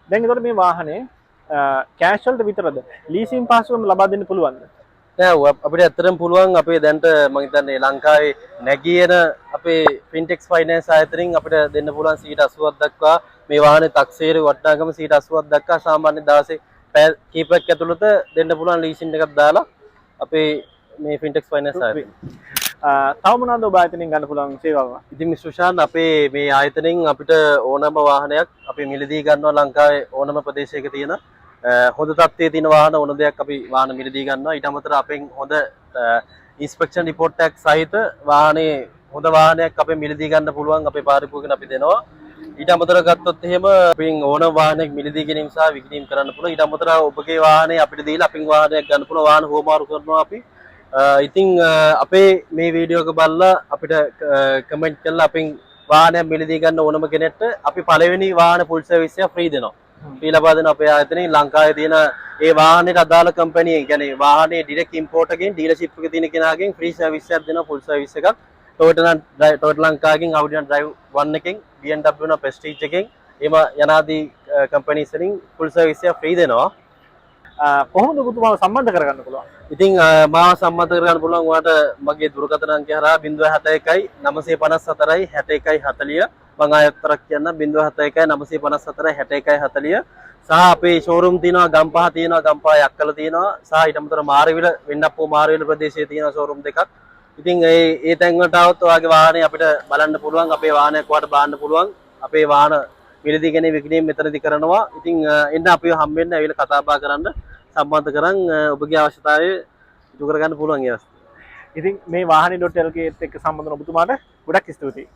දැන් ඒතකොට මේ වාහනේ කෑෂ් වලට විතරද ලීසින් පහසුකම් ලබා දෙන්න පුළුවන්ද? නෑ අපිට ඇත්තටම පුළුවන් අපේ දැන්ට මම හිතන්නේ ලංකාවේ නැගියන අපේ Fintex Finance ආයතනයෙන් අපිට දෙන්න පුළුවන් 80% දක්වා මේ වාහනේ තක්සේරු වටිනාකම 80% දක්වා සාමාන්‍ය දවසේ පැය කීපයක් ඇතුළත දෙන්න පුළුවන් ලීසින් එකක් දාලා අපේ මේ Fintex Finance ආයතනය. තව මොනවද ඔබ ආයතනයෙන් ගන්න පුළුවන් සේවාව? ඉතින් මිස් සුෂාන් අපේ මේ ආයතනයෙන් අපිට ඕනම වාහනයක් අපි මිලදී ගන්නවා ලංකාවේ ඕනම ප්‍රදේශයක තියෙන හොඳ තත්ත්වයේ තියෙන වාහන ඕන දෙයක් අපි වාහන මිලදී ගන්නවා. ඊට අමතරව අපෙන් හොඳ ඉන්ස්පෙක්ෂන් රිපෝට් එකක් සහිත වාහනේ හොඳ වාහනයක් අපේ මිලදී ගන්න පුළුවන් අපේ පාරිභෝගිකයන් අපි දෙනවා. ඊට අමතරව ගත්තොත් එහෙම අපෙන් ඕන වාහනයක් මිලදී ගැනීම සහ විකිණීම කරන්න පුළුවන්. ඊට අමතරව ඔබගේ වාහනේ අපිට දීලා අපෙන් වාහනයක් ගන්න පුළුවන්. වාහන හුවමාරු කරනවා අපි. ඉතින් අපේ මේ වීඩියෝ එක බලලා අපිට කමෙන්ට් කරලා අපෙන් වාහනයක් මිලදී ගන්න ඕනම කෙනෙක්ට අපි පළවෙනි වාහන ෆුල් සර්විස් එක ෆ්‍රී දෙනවා. ෆ්‍රී ලබා දෙන අපේ ආයතනයේ ලංකාවේ තියෙන ඒ වාහනේට අදාළ කම්පැනි ඒ කියන්නේ වාහනේ ඩිරෙක්ට් ඉම්පෝට් එකෙන් ඩීලර්ෂිප් එකේ තියෙන කෙනාගෙන් ෆ්‍රී සර්විස් එකක් දෙනවා ෆුල් සර්විස් එකක්. Toyota ලංකාවකින් Audi drive 1 එකෙන් BMW න Prestige එකෙන් එම යනාදී කම්පැනිස් වලින් ෆුල් සර්විස් එක ෆ්‍රී දෙනවා. කොහොමද ඔබතුමාව සම්බන්ධ කරගන්න පුළුවන්? ඉතින් මාව සම්බන්ධ කරගන්න පුළුවන් ඔයාලට මගේ දුරකථන අංකය හරහා 071 954 61 40 මම ආයතරක් කියන්න 071 954 61 40 සහ අපේ ෂෝරූම් තියෙනවා ගම්පහ තියෙනවා ගම්පහ යක්කල තියෙනවා සහ ඊට අමතරව මාරවිල වෙන්නප්පුව මාරවිල ප්‍රදේශයේ තියෙනවා ෂෝරූම් දෙකක්. ඉතින් ඒ තැන් වලට આવත් ඔයාගේ වාහනේ අපිට බලන්න පුළුවන් අපේ වාහනයක් ඔයාලට බලන්න පුළුවන් අපේ වාහන මිලදී ගැනීම විකිණීම මෙතනදී කරනවා. ඉතින් එන්න අපිව හම්බෙන්න ඇවිල්ලා කතා බහ කරන්න සම්බන්ධ කරන් ඔබගේ අවශ්‍යතාවය ඉටු කරගන්න පුළුවන් ඒ අවස්ථාව. ඉතින් මේ වාහනේ .lk එක්ක සම්බන්ධ වුණ ඔබතුමාට ගොඩක් ස්තුතියි.